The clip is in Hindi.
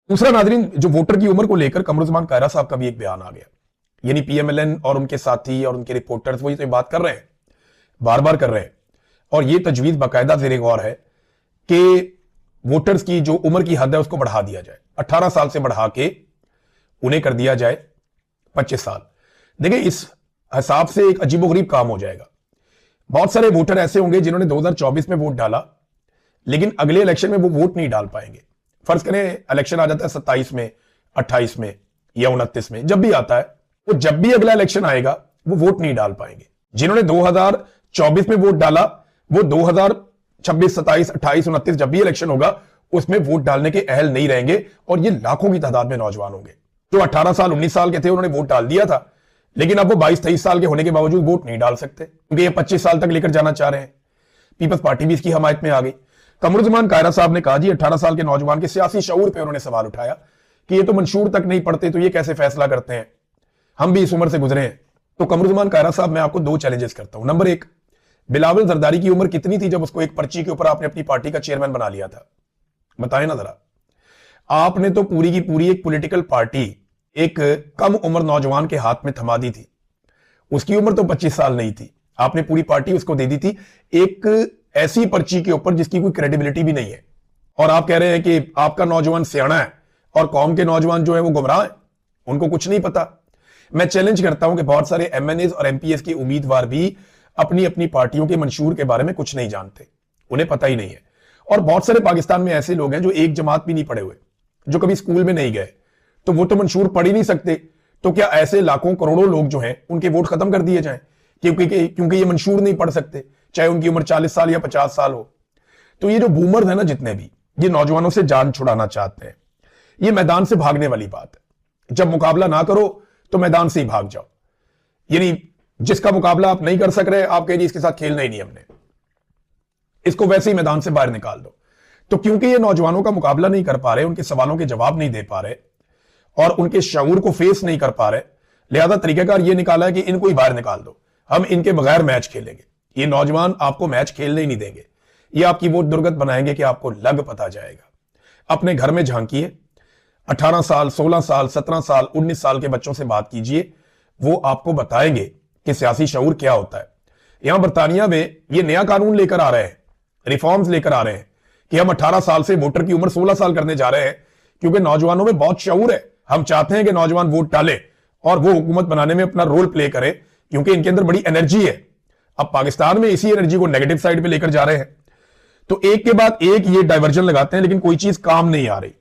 दूसरा नाजरीन, जो वोटर की उम्र को लेकर कमरुज़्ज़मान कायरा साहब का भी एक बयान आ गया, यानी पीएमएलएन और उनके साथी और उनके रिपोर्टर्स वही तो बात कर रहे हैं, बार बार कर रहे हैं, और ये तजवीज बाकायदा ज़ेरे गौर है कि वोटर्स की जो उम्र की हद है उसको बढ़ा दिया जाए, 18 साल से बढ़ा के उन्हें कर दिया जाए 25 साल। देखिए, इस हिसाब से एक अजीबोगरीब काम हो जाएगा। बहुत सारे वोटर ऐसे होंगे जिन्होंने 2024 में वोट डाला, लेकिन अगले इलेक्शन में वो वोट नहीं डाल पाएंगे। फर्ज करें इलेक्शन आ जाता है 27 में, 28 में या 29 में, जब भी आता है, वो जब भी अगला इलेक्शन आएगा वो वोट नहीं डाल पाएंगे। जिन्होंने 2024 में वोट डाला वो 2026, 27, 28, 29 जब भी इलेक्शन होगा उसमें वोट डालने के अहल नहीं रहेंगे, और ये लाखों की तादाद में नौजवान होंगे जो 18 साल 19 साल के थे, उन्होंने वोट डाल दिया था, लेकिन अब वो 22-23 साल के होने के बावजूद वोट नहीं डाल सकते क्योंकि ये 25 साल तक लेकर जाना चाह रहे हैं। पीपल्स पार्टी भी इसकी हमायत में आ गई। कमरुज़्ज़मान कायरा साहब ने कहा जी 18 साल के नौजवान के सियासी शऊर पे उन्होंने सवाल उठाया कि ये तो मंशूर तक नहीं पढ़ते, तो ये कैसे फैसला करते हैं, हम भी इस उम्र से गुजरे हैं। तो कमरुज़्ज़मान कायरा साहब, मैं आपको 2 चैलेंजेस करता हूं। नंबर 1, बिलावल जरदारी की उम्र कितनी थी जब उसको एक पर्ची के ऊपर आपने अपनी पार्टी का चेयरमैन बना लिया था? बताएं ना जरा। आपने तो पूरी की पूरी एक पॉलिटिकल पार्टी एक कम उम्र नौजवान के हाथ में थमा दी थी। उसकी उम्र तो 25 साल नहीं थी, आपने पूरी पार्टी उसको दे दी थी एक ऐसी पर्ची के ऊपर जिसकी कोई क्रेडिबिलिटी भी नहीं है, और आप कह रहे हैं कि आपका नौजवान सियाना है और कौम के नौजवान जो है वो गुमराह है, उनको कुछ नहीं पता। मैं चैलेंज करता हूं कि बहुत सारे एमएनएस और एमपीएस के उम्मीदवार भी अपनी अपनी पार्टियों के मंशूर के बारे में कुछ नहीं जानते, उन्हें पता ही नहीं है। और बहुत सारे पाकिस्तान में ऐसे लोग हैं जो एक जमात भी नहीं पढ़े हुए, जो कभी स्कूल में नहीं गए, तो वो तो मंशूर पढ़ ही नहीं सकते। तो क्या ऐसे लाखों करोड़ों लोग जो हैं उनके वोट खत्म कर दिए जाएं क्योंकि ये मंशूर नहीं पढ़ सकते, चाहे उनकी उम्र 40 साल या 50 साल हो? तो ये जो बूमर्स है ना, जितने भी ये नौजवानों से जान छुड़ाना चाहते हैं, ये मैदान से भागने वाली बात है। जब मुकाबला ना करो तो मैदान से ही भाग जाओ, यानी जिसका मुकाबला आप नहीं कर सक रहे, आप कहिए इसके साथ खेलना ही नहीं हमने, इसको वैसे ही मैदान से बाहर निकाल दो। तो क्योंकि ये नौजवानों का मुकाबला नहीं कर पा रहे, उनके सवालों के जवाब नहीं दे पा रहे और उनके शऊर को फेस नहीं कर पा रहे, लिहाजा तरीकाकार ये निकाला है कि इनको ही बाहर निकाल दो, हम इनके बगैर मैच खेलेंगे। ये नौजवान आपको मैच खेलने ही नहीं देंगे, ये आपकी वोट दुर्गत बनाएंगे कि आपको लग पता जाएगा। अपने घर में झांकिए, 18 साल, 16 साल, 17 साल, 19 साल के बच्चों से बात कीजिए, वो आपको बताएंगे कि सियासी शऊर क्या होता है। यहां बरतानिया में ये नया कानून लेकर आ रहे हैं, रिफॉर्म्स लेकर आ रहे हैं कि हम 18 साल से वोटर की उम्र 16 साल करने जा रहे हैं, क्योंकि नौजवानों में बहुत शऊर है। हम चाहते हैं कि नौजवान वोट डाले और वो हुकूमत बनाने में अपना रोल प्ले करे, क्योंकि इनके अंदर बड़ी एनर्जी है। अब पाकिस्तान में इसी एनर्जी को नेगेटिव साइड पे लेकर जा रहे हैं, तो एक के बाद एक ये डाइवर्जन लगाते हैं, लेकिन कोई चीज काम नहीं आ रही।